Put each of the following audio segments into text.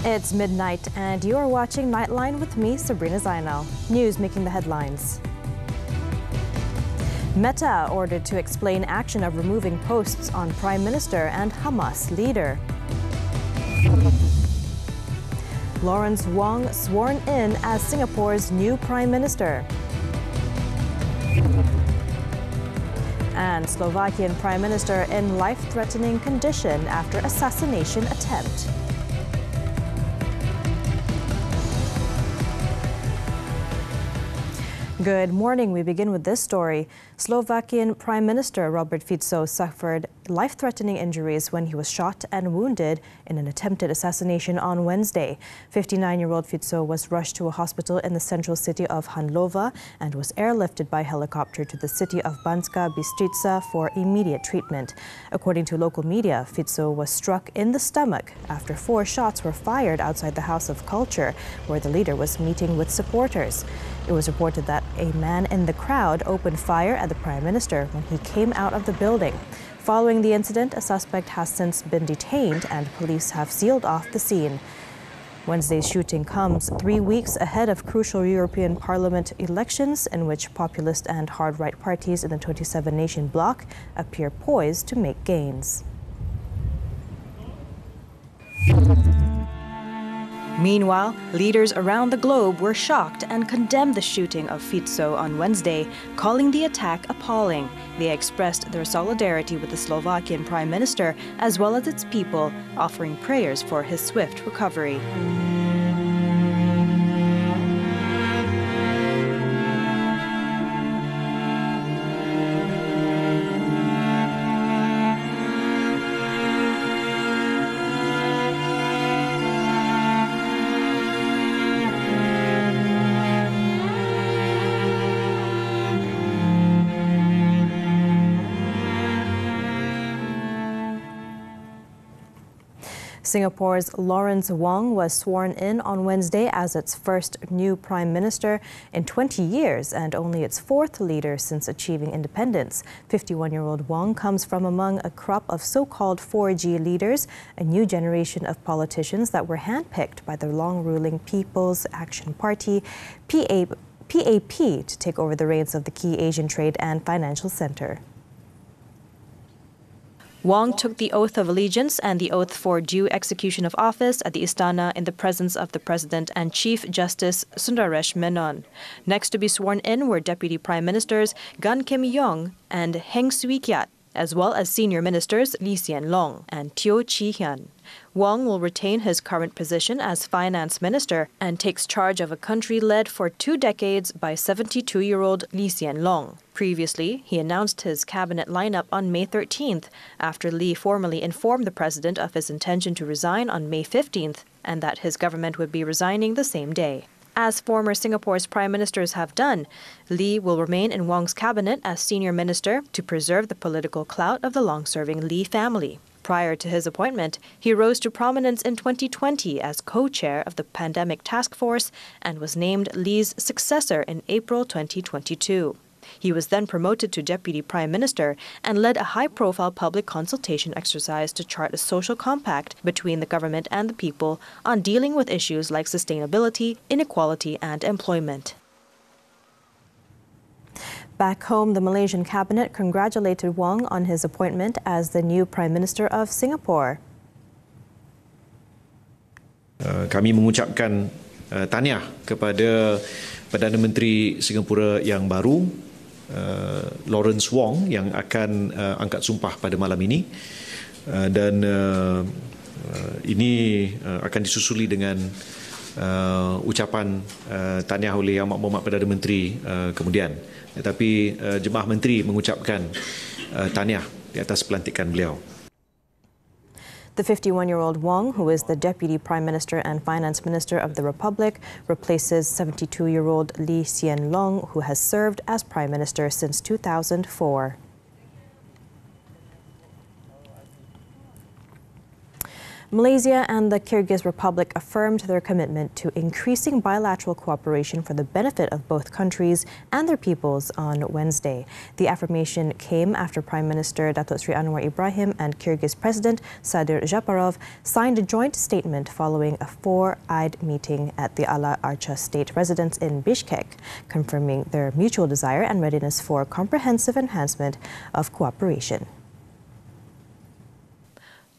It's midnight and you are watching Nightline with me, Sabrina Zainal. News making the headlines. Meta ordered to explain action of removing posts on Prime Minister and Hamas leader. Lawrence Wong sworn in as Singapore's new Prime Minister. And Slovakian Prime Minister in life-threatening condition after assassination attempt. Good morning. We begin with this story. Slovakian Prime Minister Robert Fico suffered life-threatening injuries when he was shot and wounded in an attempted assassination on Wednesday. 59-year-old Fico was rushed to a hospital in the central city of Handlova and was airlifted by helicopter to the city of Banska Bystrica for immediate treatment. According to local media, Fico was struck in the stomach after 4 shots were fired outside the House of Culture, where the leader was meeting with supporters. It was reported that a man in the crowd opened fire at the Prime Minister when he came out of the building. Following the incident, a suspect has since been detained and police have sealed off the scene. Wednesday's shooting comes 3 weeks ahead of crucial European Parliament elections in which populist and hard-right parties in the 27-nation bloc appear poised to make gains. Meanwhile, leaders around the globe were shocked and condemned the shooting of Fico on Wednesday, calling the attack appalling. They expressed their solidarity with the Slovakian Prime Minister as well as its people, offering prayers for his swift recovery. Singapore's Lawrence Wong was sworn in on Wednesday as its first new Prime Minister in 20 years and only its 4th leader since achieving independence. 51-year-old Wong comes from among a crop of so-called 4G leaders, a new generation of politicians that were handpicked by the long-ruling People's Action Party, PAP, to take over the reins of the key Asian trade and financial center. Wong took the oath of allegiance and the oath for due execution of office at the Istana in the presence of the President and Chief Justice Sundaresh Menon. Next to be sworn in were Deputy Prime Ministers Gan Kim Yong and Heng Swee Keat, as well as senior ministers Lee Hsien Loong and Teo Chee Hean. Wong will retain his current position as finance minister and takes charge of a country led for 2 decades by 72-year-old Lee Hsien Loong. Previously, he announced his cabinet lineup on May 13th, after Lee formally informed the president of his intention to resign on May 15th and that his government would be resigning the same day. As former Singapore's prime ministers have done, Lee will remain in Wong's cabinet as senior minister to preserve the political clout of the long-serving Lee family. Prior to his appointment, he rose to prominence in 2020 as co-chair of the Pandemic Task Force and was named Lee's successor in April 2022. He was then promoted to Deputy Prime Minister and led a high-profile public consultation exercise to chart a social compact between the government and the people on dealing with issues like sustainability, inequality and employment. Back home, the Malaysian cabinet congratulated Wong on his appointment as the new Prime Minister of Singapore. Kami mengucapkan tahniah kepada Perdana Menteri Singapura yang baru, Lawrence Wong, yang akan angkat sumpah pada malam ini, dan ini akan disusuli dengan ucapan tahniah oleh Yang Berhormat Perdana Menteri kemudian. Tetapi Jemaah Menteri mengucapkan tahniah di atas pelantikan beliau. The 51-year-old Wong, who is the Deputy Prime Minister and Finance Minister of the Republic, replaces 72-year-old Lee Hsien Loong, who has served as Prime Minister since 2004. Malaysia and the Kyrgyz Republic affirmed their commitment to increasing bilateral cooperation for the benefit of both countries and their peoples on Wednesday. The affirmation came after Prime Minister Datuk Seri Anwar Ibrahim and Kyrgyz President Sadir Japarov signed a joint statement following a four-eyed meeting at the Ala Archa State Residence in Bishkek, confirming their mutual desire and readiness for comprehensive enhancement of cooperation.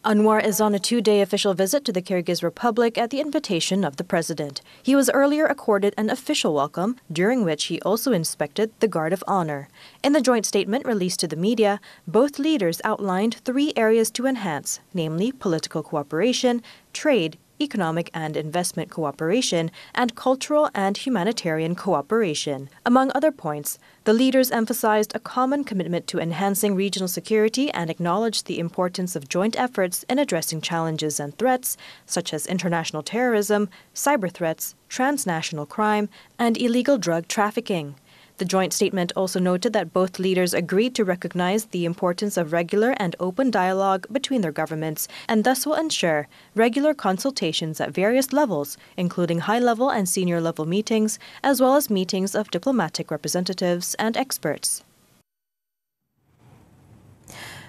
Anwar is on a two-day official visit to the Kyrgyz Republic at the invitation of the president. He was earlier accorded an official welcome, during which he also inspected the Guard of Honor. In the joint statement released to the media, both leaders outlined three areas to enhance, namely political cooperation, trade, economic and investment cooperation, and cultural and humanitarian cooperation. Among other points, the leaders emphasized a common commitment to enhancing regional security and acknowledged the importance of joint efforts in addressing challenges and threats such as international terrorism, cyber threats, transnational crime, and illegal drug trafficking. The joint statement also noted that both leaders agreed to recognize the importance of regular and open dialogue between their governments and thus will ensure regular consultations at various levels, including high-level and senior-level meetings, as well as meetings of diplomatic representatives and experts.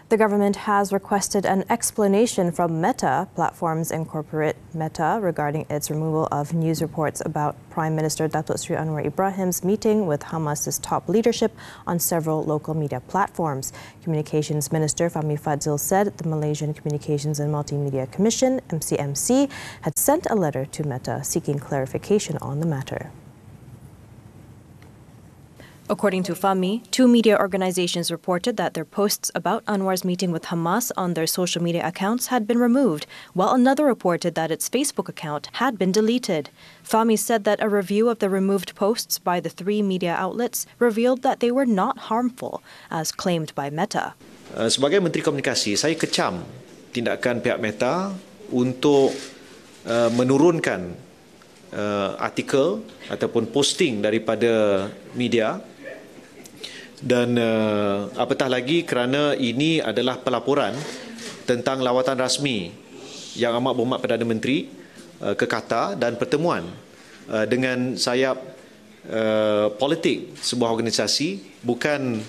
The government has requested an explanation from Meta Platforms Incorporate Meta regarding its removal of news reports about Prime Minister Datuk Seri Anwar Ibrahim's meeting with Hamas's top leadership on several local media platforms. Communications Minister Fahmi Fadzil said the Malaysian Communications and Multimedia Commission, MCMC, had sent a letter to Meta seeking clarification on the matter. According to Fahmi, two media organizations reported that their posts about Anwar's meeting with Hamas on their social media accounts had been removed, while another reported that its Facebook account had been deleted. Fahmi said that a review of the removed posts by the three media outlets revealed that they were not harmful, as claimed by Meta. Sebagai Menteri Komunikasi, saya kecam tindakan pihak Meta untuk menurunkan artikel ataupun posting daripada media. Dan apatah lagi kerana ini adalah pelaporan tentang lawatan rasmi yang amat berhormat Perdana Menteri ke Qatar dan pertemuan dengan sayap politik sebuah organisasi, bukan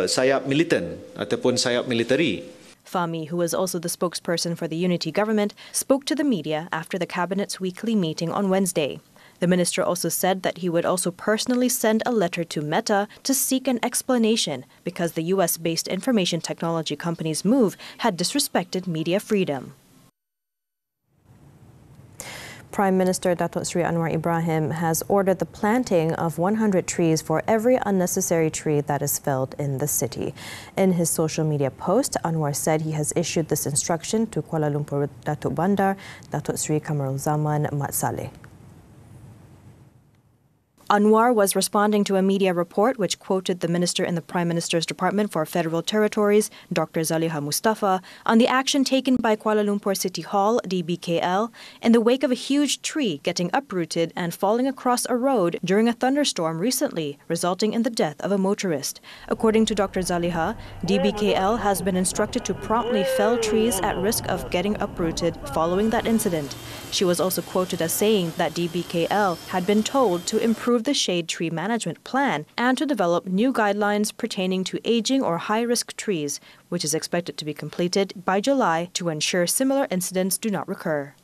sayap militan ataupun sayap militeri. Fahmi, who is also the spokesperson for the unity government, spoke to the media after the cabinet's weekly meeting on Wednesday. The minister also said that he would also personally send a letter to Meta to seek an explanation because the US-based information technology company's move had disrespected media freedom. Prime Minister Datuk Seri Anwar Ibrahim has ordered the planting of 100 trees for every unnecessary tree that is felled in the city. In his social media post, Anwar said he has issued this instruction to Kuala Lumpur Datuk Bandar, Datuk Seri Kamarul Zaman Mat Saleh. Anwar was responding to a media report which quoted the minister in the Prime Minister's Department for Federal Territories, Dr. Zaliha Mustafa, on the action taken by Kuala Lumpur City Hall, DBKL, in the wake of a huge tree getting uprooted and falling across a road during a thunderstorm recently, resulting in the death of a motorist. According to Dr. Zaliha, DBKL has been instructed to promptly fell trees at risk of getting uprooted following that incident. She was also quoted as saying that DBKL had been told to improve the shade tree management plan and to develop new guidelines pertaining to aging or high-risk trees, which is expected to be completed by July to ensure similar incidents do not recur.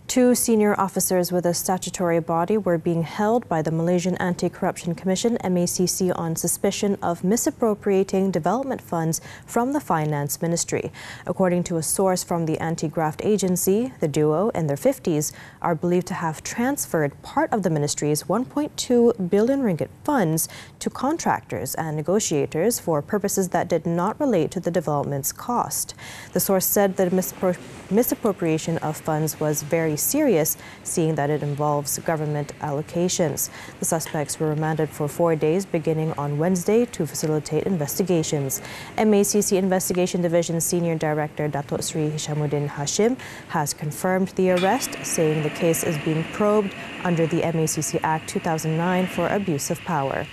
Two senior officers with a statutory body were being held by the Malaysian Anti-Corruption Commission, MACC, on suspicion of misappropriating development funds from the Finance Ministry. According to a source from the anti-graft agency, the duo, in their 50s, are believed to have transferred part of the ministry's 1.2 billion ringgit funds to contractors and negotiators for purposes that did not relate to the development's cost. The source said that misappropriation of funds was very serious, seeing that it involves government allocations. The suspects were remanded for 4 days beginning on Wednesday to facilitate investigations. MACC Investigation Division Senior Director Datuk Seri Hishamuddin Hashim has confirmed the arrest, saying the case is being probed under the MACC Act 2009 for abuse of power.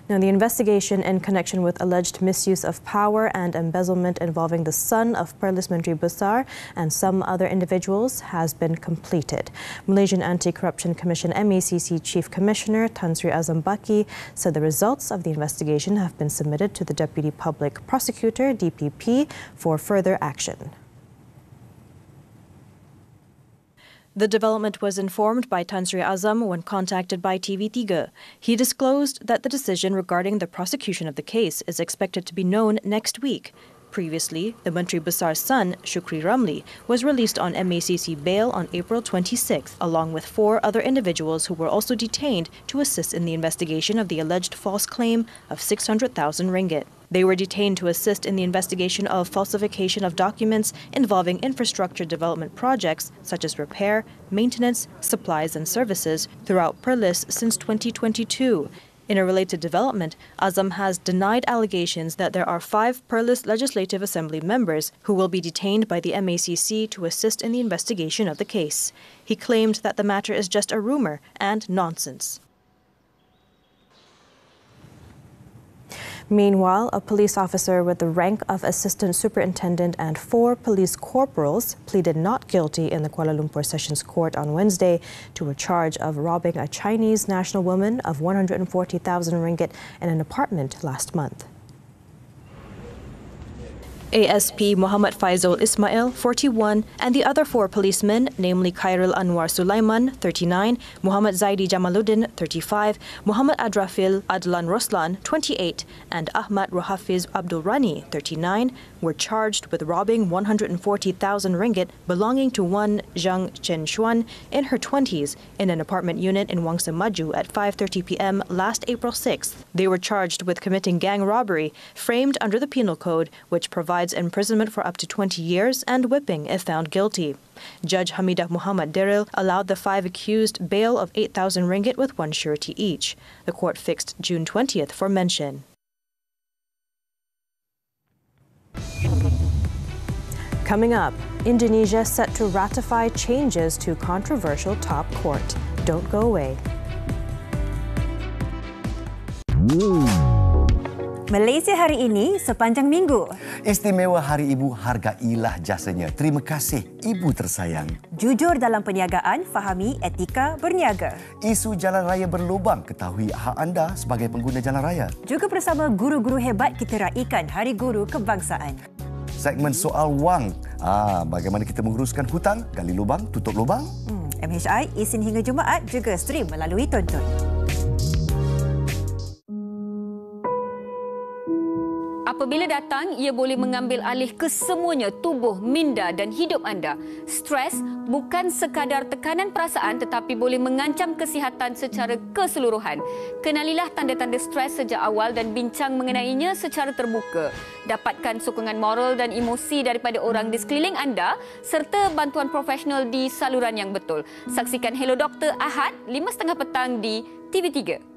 Now, the investigation in connection with alleged misuse of power and embezzlement involving the son of Perlis Menteri Besar and some other individuals has been completed. Malaysian Anti-Corruption Commission MECC Chief Commissioner Tan Sri Azam Baki said the results of the investigation have been submitted to the Deputy Public Prosecutor DPP for further action. The development was informed by Tan Sri Azam when contacted by TV3. He disclosed that the decision regarding the prosecution of the case is expected to be known next week. Previously, the Menteri Besar's son, Shukri Ramli, was released on MECC bail on April 26th, along with 4 other individuals who were also detained to assist in the investigation of the alleged false claim of 600,000 ringgit. They were detained to assist in the investigation of falsification of documents involving infrastructure development projects such as repair, maintenance, supplies and services throughout Perlis since 2022. In a related development, Azam has denied allegations that there are 5 Perlis Legislative Assembly members who will be detained by the MECC to assist in the investigation of the case. He claimed that the matter is just a rumor and nonsense. Meanwhile, a police officer with the rank of assistant superintendent and 4 police corporals pleaded not guilty in the Kuala Lumpur Sessions Court on Wednesday to a charge of robbing a Chinese national woman of 140,000 ringgit in an apartment last month. ASP Muhammad Faizul Ismail, 41, and the other 4 policemen, namely Khairul Anwar Sulaiman, 39, Muhammad Zaidi Jamaluddin, 35, Muhammad Adrafil Adlan Roslan, 28, and Ahmad Rohafiz Abdul Rani, 39, were charged with robbing 140,000 ringgit belonging to one Zhang Chen Xuan in her 20s in an apartment unit in Wangsa Maju at 5:30 p.m. last April 6th. They were charged with committing gang robbery, framed under the Penal Code, which provides imprisonment for up to 20 years and whipping if found guilty. Judge Hamidah Muhammad Deril allowed the 5 accused bail of 8,000 ringgit with 1 surety each. The court fixed June 20th for mention. Coming up, Indonesia set to ratify changes to controversial top court. Don't go away. Malaysia hari ini sepanjang minggu. Istimewa Hari Ibu, hargailah jasanya. Terima kasih, Ibu tersayang. Jujur dalam perniagaan, fahami etika berniaga. Isu jalan raya berlubang, ketahui hak anda sebagai pengguna jalan raya. Juga bersama guru-guru hebat, kita raikan Hari Guru Kebangsaan. Segmen soal wang. Bagaimana kita menguruskan hutang, gali lubang, tutup lubang. MHI, Isnin hingga Jumaat juga stream melalui Tonton. Apabila datang, ia boleh mengambil alih kesemuanya, tubuh, minda dan hidup anda. Stres bukan sekadar tekanan perasaan tetapi boleh mengancam kesihatan secara keseluruhan. Kenalilah tanda-tanda stres sejak awal dan bincang mengenainya secara terbuka. Dapatkan sokongan moral dan emosi daripada orang di sekeliling anda serta bantuan profesional di saluran yang betul. Saksikan Hello Doktor Ahad 5.30 petang di TV3.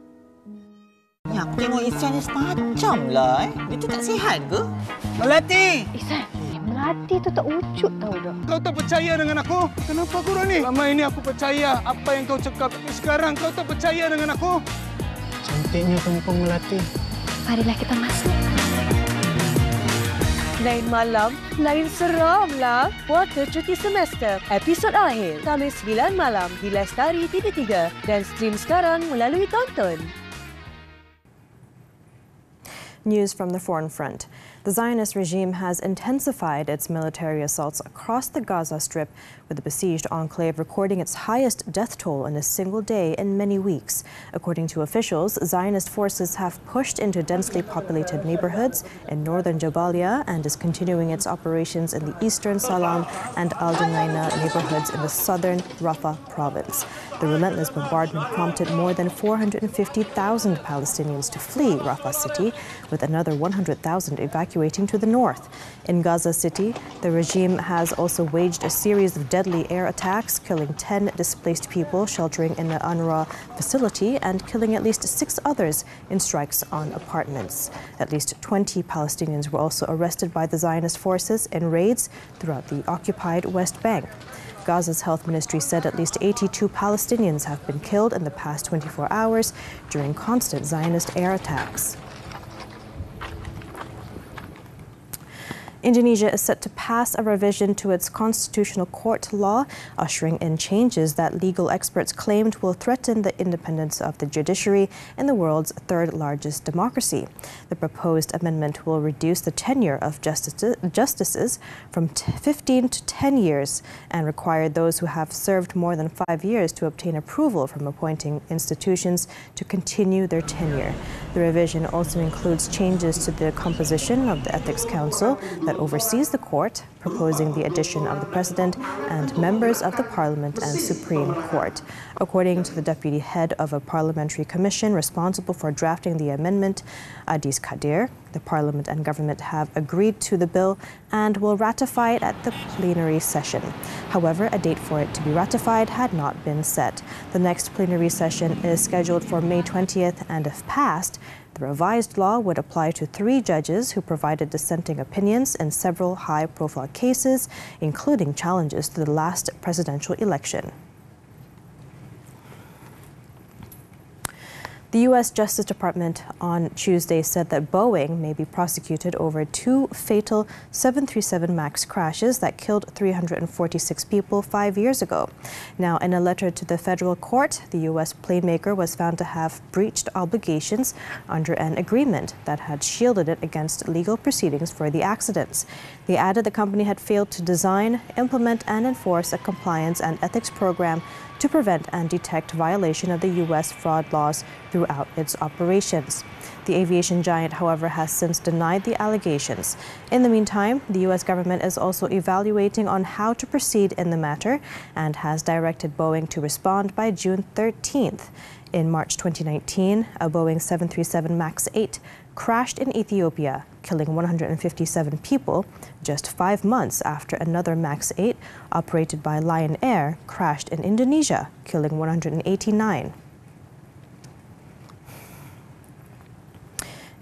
Ya, aku tengok Ihsan ni semacam lah. Dia tu tak sihat ke? Melati! Ihsan, Melati tu tak wujud tau dah. Kau tak percaya dengan aku? Kenapa korang ni? Lama ini aku percaya apa yang kau cakap. Tapi sekarang kau tak percaya dengan aku? Cantiknya perempuan Melati. Marilah kita masuk. Lain malam, lain seram lah. Puasa cuti semester. Episod akhir, Khamis 9 malam di Lestari TV3 dan stream sekarang melalui Tonton. News from the foreign front. The Zionist regime has intensified its military assaults across the Gaza Strip, with the besieged enclave recording its highest death toll in a single day in many weeks. According to officials, Zionist forces have pushed into densely populated neighborhoods in northern Jabalia and is continuing its operations in the eastern Salam and Al-Junaina neighborhoods in the southern Rafah province. The relentless bombardment prompted more than 450,000 Palestinians to flee Rafah city, with another 100,000 evacuating to the north. In Gaza City, the regime has also waged a series of deadly air attacks, killing 10 displaced people sheltering in the UNRWA facility and killing at least 6 others in strikes on apartments. At least 20 Palestinians were also arrested by the Zionist forces in raids throughout the occupied West Bank. Gaza's health ministry said at least 82 Palestinians have been killed in the past 24 hours during constant Zionist air attacks. Indonesia is set to pass a revision to its constitutional court law, ushering in changes that legal experts claimed will threaten the independence of the judiciary in the world's third largest democracy. The proposed amendment will reduce the tenure of justices from 15 to 10 years and require those who have served more than 5 years to obtain approval from appointing institutions to continue their tenure. The revision also includes changes to the composition of the Ethics Council that oversees the court, proposing the addition of the president and members of the parliament and Supreme Court. According to the deputy head of a parliamentary commission responsible for drafting the amendment, Adis Kadir, the parliament and government have agreed to the bill and will ratify it at the plenary session. However, a date for it to be ratified had not been set. The next plenary session is scheduled for May 20th, and if passed, the revised law would apply to 3 judges who provided dissenting opinions in several high-profile cases, including challenges to the last presidential election. The U.S. Justice Department on Tuesday said that Boeing may be prosecuted over 2 fatal 737 MAX crashes that killed 346 people 5 years ago. Now, in a letter to the federal court, the U.S. planemaker was found to have breached obligations under an agreement that had shielded it against legal proceedings for the accidents. They added the company had failed to design, implement, and enforce a compliance and ethics program to prevent and detect violation of the U.S. fraud laws throughout its operations. The aviation giant, however, has since denied the allegations. In the meantime, the U.S. government is also evaluating on how to proceed in the matter and has directed Boeing to respond by June 13th. In March 2019, a Boeing 737 MAX 8 crashed in Ethiopia, killing 157 people just 5 months after another MAX 8 operated by Lion Air crashed in Indonesia, killing 189.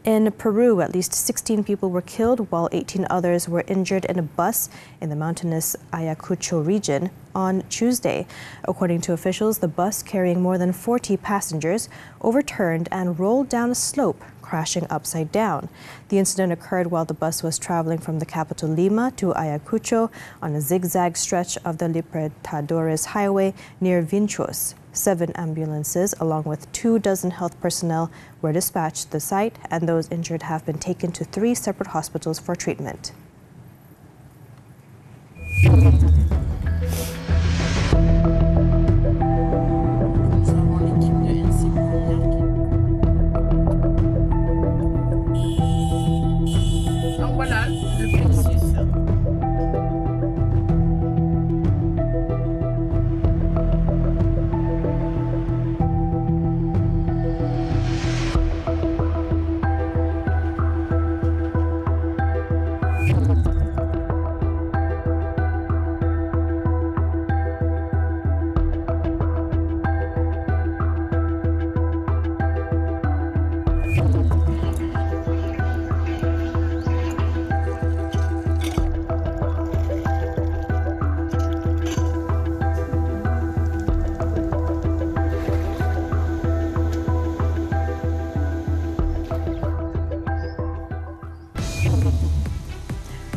In Peru, at least 16 people were killed while 18 others were injured in a bus in the mountainous Ayacucho region on Tuesday. According to officials, the bus carrying more than 40 passengers overturned and rolled down a slope, crashing upside down. The incident occurred while the bus was traveling from the capital Lima to Ayacucho on a zigzag stretch of the Libertadores Highway near Vinchos. 7 ambulances, along with 24 health personnel, were dispatched to the site, and those injured have been taken to 3 separate hospitals for treatment.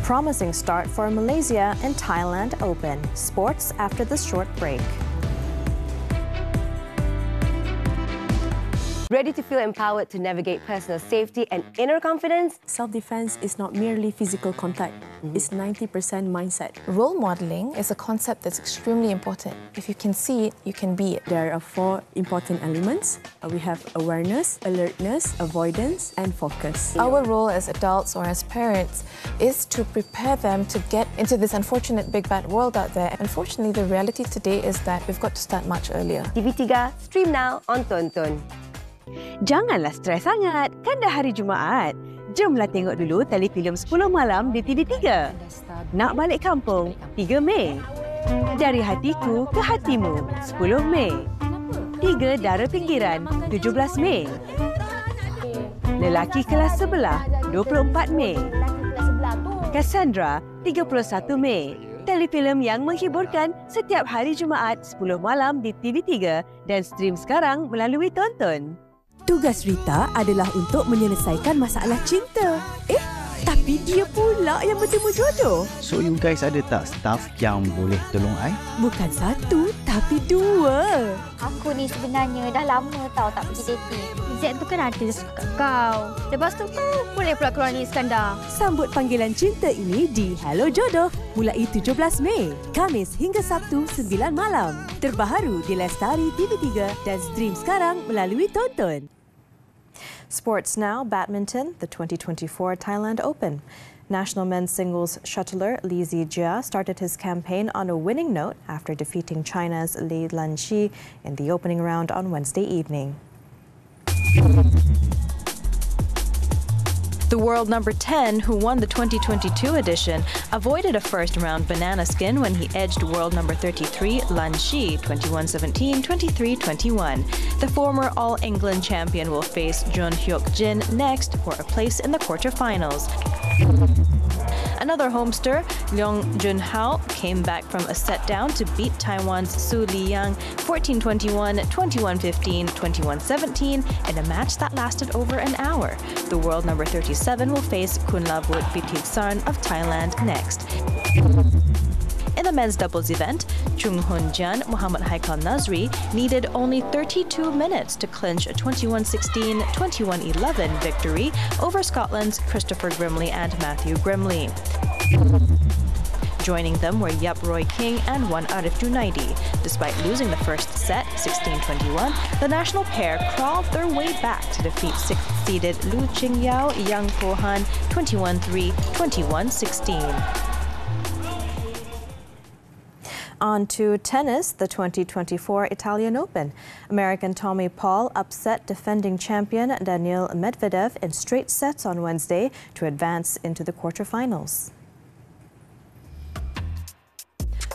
Promising start for Malaysia in Thailand Open. Sports after this short break. Ready to feel empowered to navigate personal safety and inner confidence? Self-defense is not merely physical contact. It's 90% mindset. Role modeling is a concept that's extremely important. If you can see it, you can be it. There are 4 important elements. We have awareness, alertness, avoidance, and focus. Our role as adults or as parents is to prepare them to get into this unfortunate big bad world out there. Unfortunately, the reality today is that we've got to start much earlier. TV3, stream now on Tonton. Janganlah stres sangat, kan dah hari Jumaat. Jomlah tengok dulu telefilm 10 malam di TV3. Nak balik kampung, 3 Mei. Dari hatiku ke hatimu, 10 Mei. 3 Dara Pinggiran, 17 Mei. Lelaki kelas sebelah, 24 Mei. Cassandra, 31 Mei. telefilm yang menghiburkan setiap hari Jumaat 10 malam di TV3 dan stream sekarang melalui Tonton. Tugas Rita adalah untuk menyelesaikan masalah cinta. Tapi dia pula yang bertemu jodoh. So you guys ada tak staff yang boleh tolong I? Bukan satu, tapi dua. Aku ni sebenarnya dah lama tau tak pergi dating. Z tu kan ada suka kat kau. Lepas tu kau boleh pula keluar ni Iskandar. Sambut panggilan cinta ini di Hello Jodoh mulai 17 Mei, Khamis hingga Sabtu 9 malam. Terbaharu di Lestari TV3 dan stream sekarang melalui Tonton. Sports now, badminton, the 2024 Thailand Open. National men's singles shuttler Li Zijia started his campaign on a winning note after defeating China's Li Lanxi in the opening round on Wednesday evening. The world number 10, who won the 2022 edition, avoided a first-round banana skin when he edged world number 33, Lan Shi, 21-17, 23-21. The former All-England champion will face Jun Hyuk Jin next for a place in the quarterfinals. Another homester, Leong Junhao, came back from a set down to beat Taiwan's Su Liyang 14-21, 21-15, 21-17 in a match that lasted over an hour. The world number 37 will face Kunlavut Pititsan of Thailand next. In the men's doubles event, Chung Hun Jan Muhammad Haikal Nazri needed only 32 minutes to clinch a 21-16, 21-11 victory over Scotland's Christopher Grimley and Matthew Grimley. Joining them were Yap Roy King and Wan Arif Junaidi. Despite losing the first set, 16-21, the national pair crawled their way back to defeat sixth-seeded Lu Qingyao Yang Pohan 21-3, 21-16. On to tennis, the 2024 Italian Open. American Tommy Paul upset defending champion Daniil Medvedev in straight sets on Wednesday to advance into the quarterfinals.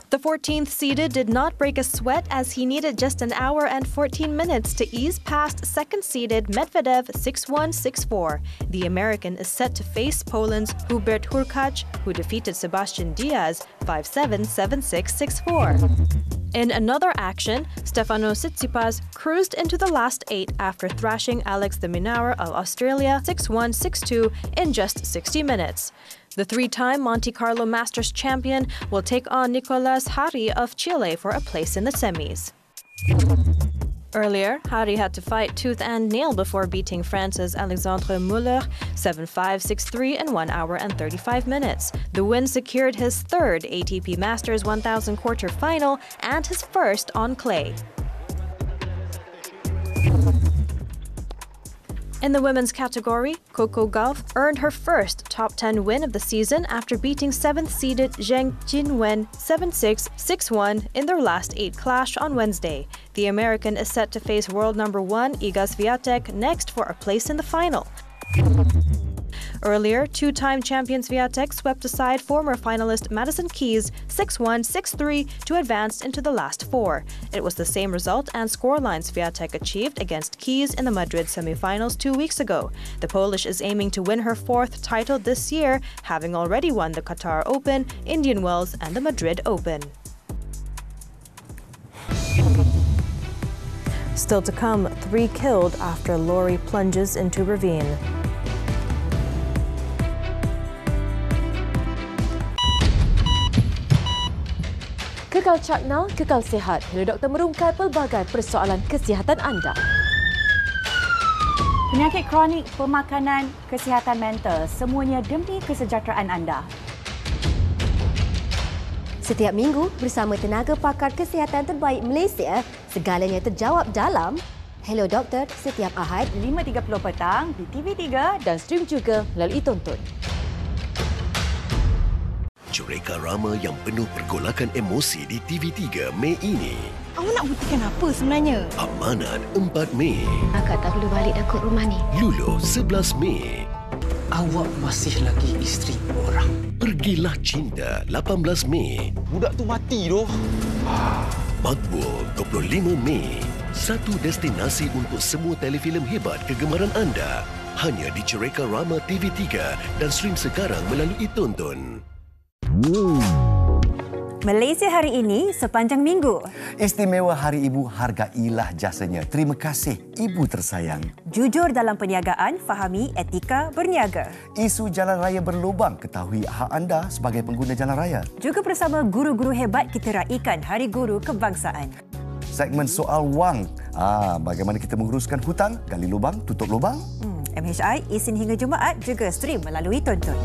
The 14th seeded did not break a sweat as he needed just an hour and 14 minutes to ease past second seeded Medvedev 6-1, 6-4. The American is set to face Poland's Hubert Hurkacz, who defeated Sebastian Diaz 5-7, 7-6, 6-4. In another action, Stefanos Tsitsipas cruised into the last 8 after thrashing Alex de Minaur of Australia 6-1, 6-2 in just 60 minutes. The three-time Monte Carlo Masters champion will take on Nicolas Hari of Chile for a place in the semis. Earlier, Hari had to fight tooth and nail before beating France's Alexandre Muller 7-5, 6-3 in 1 hour and 35 minutes. The win secured his third ATP Masters 1000 quarter-final and his first on clay. In the women's category, Coco Gauff earned her first top 10 win of the season after beating 7th-seeded Zheng Jinwen 7-6, 6-1 in their last 8 clash on Wednesday. The American is set to face world number 1 Iga Swiatek next for a place in the final. Earlier, two-time champion Swiatek swept aside former finalist Madison Keys 6-1, 6-3 to advance into the last 4. It was the same result and scoreline Swiatek achieved against Keys in the Madrid semi-finals 2 weeks ago. The Polish is aiming to win her 4th title this year, having already won the Qatar Open, Indian Wells and the Madrid Open. Still to come, 3 killed after lorry plunges into ravine. Kekal cakna, kekal sihat. Hello Doktor merungkai pelbagai persoalan kesihatan anda. Penyakit kronik, pemakanan, kesihatan mental, semuanya demi kesejahteraan anda. Setiap minggu bersama tenaga pakar kesihatan terbaik Malaysia, segalanya terjawab dalam Hello Doktor setiap Ahad 5.30 petang di TV3 dan stream juga melalui Tonton. Cereka Rama yang penuh pergolakan emosi di TV3 Mei ini. Awak nak buktikan apa sebenarnya? Amanat 4 Mei. Akak tak perlu balik dah kot rumah ni. Luluh 11 Mei. Awak masih lagi isteri orang. Pergilah Cinta 18 Mei. Budak tu mati doh. Makbul 25 Mei. Satu destinasi untuk semua telefilm hebat kegemaran anda. Hanya di Cereka Rama TV3 dan stream sekarang melalui Tonton. Malaysia hari ini sepanjang minggu. Istimewa Hari Ibu, hargailah jasanya. Terima kasih, Ibu tersayang. Jujur dalam perniagaan, fahami etika berniaga. Isu jalan raya berlubang, ketahui hak anda sebagai pengguna jalan raya. Juga bersama guru-guru hebat, kita raikan Hari Guru Kebangsaan. Segmen soal wang. Bagaimana kita menguruskan hutang, gali lubang, tutup lubang. MHI, Isnin hingga Jumaat juga stream melalui Tonton.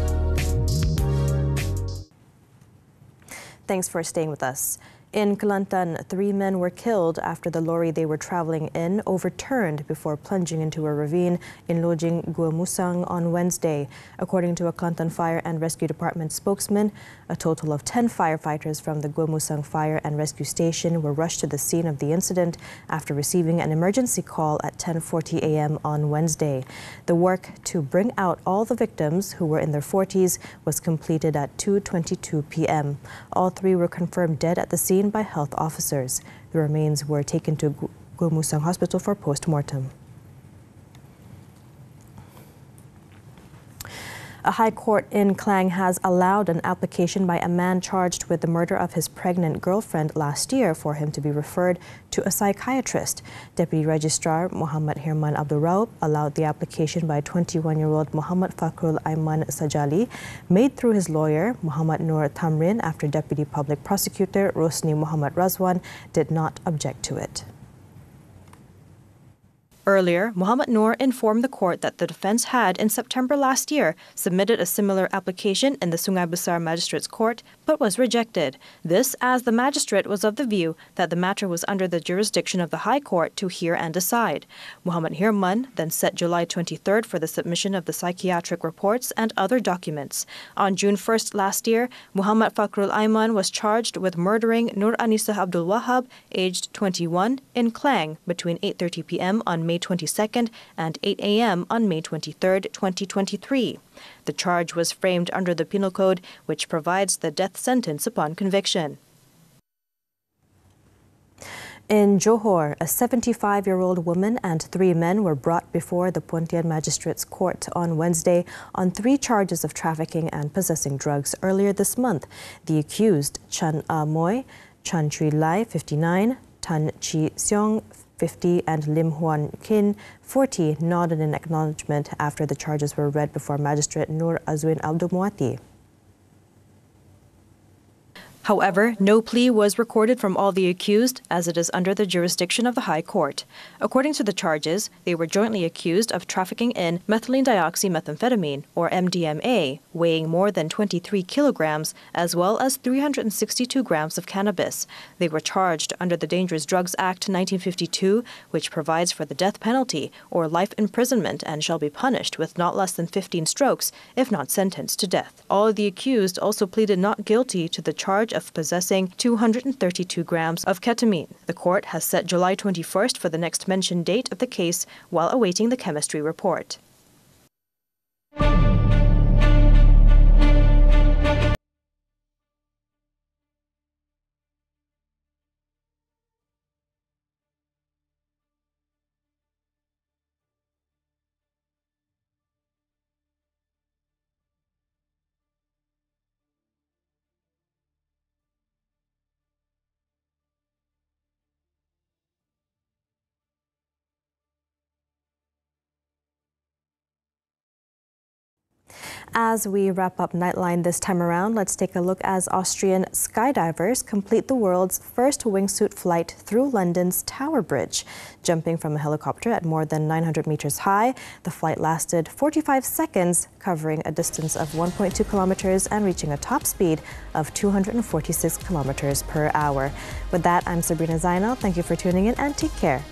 Thanks for staying with us. In Kelantan, 3 men were killed after the lorry they were travelling in overturned before plunging into a ravine in Lojing, Gua Musang on Wednesday. According to a Kelantan Fire and Rescue Department spokesman, a total of 10 firefighters from the Gua Musang Fire and Rescue Station were rushed to the scene of the incident after receiving an emergency call at 10:40 a.m. on Wednesday. The work to bring out all the victims, who were in their 40s, was completed at 2:22 p.m. All 3 were confirmed dead at the scene by health officers. The remains were taken to Gua Musang Hospital for post-mortem. A high court in Klang has allowed an application by a man charged with the murder of his pregnant girlfriend last year for him to be referred to a psychiatrist. Deputy Registrar Muhammad Hirman Abdul Raub allowed the application by 21-year-old Muhammad Fakhrul Aiman Sajali, made through his lawyer Muhammad Nur Tamrin, after Deputy Public Prosecutor Rosni Muhammad Razwan did not object to it. Earlier, Muhammad Noor informed the court that the defence had, in September last year, submitted a similar application in the Sungai Besar Magistrates Court, but was rejected. This as the magistrate was of the view that the matter was under the jurisdiction of the High Court to hear and decide. Muhammad Hirman then set July 23rd for the submission of the psychiatric reports and other documents. On June 1st last year, Muhammad Fakhrul Aiman was charged with murdering Nur Anisa Abdul Wahab, aged 21, in Klang between 8:30 p.m. on May 22nd and 8 a.m. on May 23rd, 2023. The charge was framed under the Penal Code, which provides the death sentence upon conviction. In Johor, a 75-year-old woman and 3 men were brought before the Pontian Magistrates Court on Wednesday on 3 charges of trafficking and possessing drugs earlier this month. The accused, Chan Ah Moy, Chan Chui Lai, 59, Tan Chi Seong, 50, and Lim Huan Kin, 40, nodded in acknowledgement after the charges were read before Magistrate Nur Azwin Abdul Muati. However, no plea was recorded from all the accused, as it is under the jurisdiction of the High Court. According to the charges, they were jointly accused of trafficking in methylene dioxymethamphetamine, or MDMA, weighing more than 23 kilograms, as well as 362 grams of cannabis. They were charged under the Dangerous Drugs Act 1952, which provides for the death penalty or life imprisonment and shall be punished with not less than 15 strokes, if not sentenced to death. All of the accused also pleaded not guilty to the charge of possessing 232 grams of ketamine. The court has set July 21st for the next mentioned date of the case while awaiting the chemistry report. As we wrap up Nightline this time around, let's take a look as Austrian skydivers complete the world's first wingsuit flight through London's Tower Bridge. Jumping from a helicopter at more than 900 meters high, the flight lasted 45 seconds, covering a distance of 1.2 kilometers and reaching a top speed of 246 kilometers per hour. With that, I'm Sabrina Zainal. Thank you for tuning in and take care.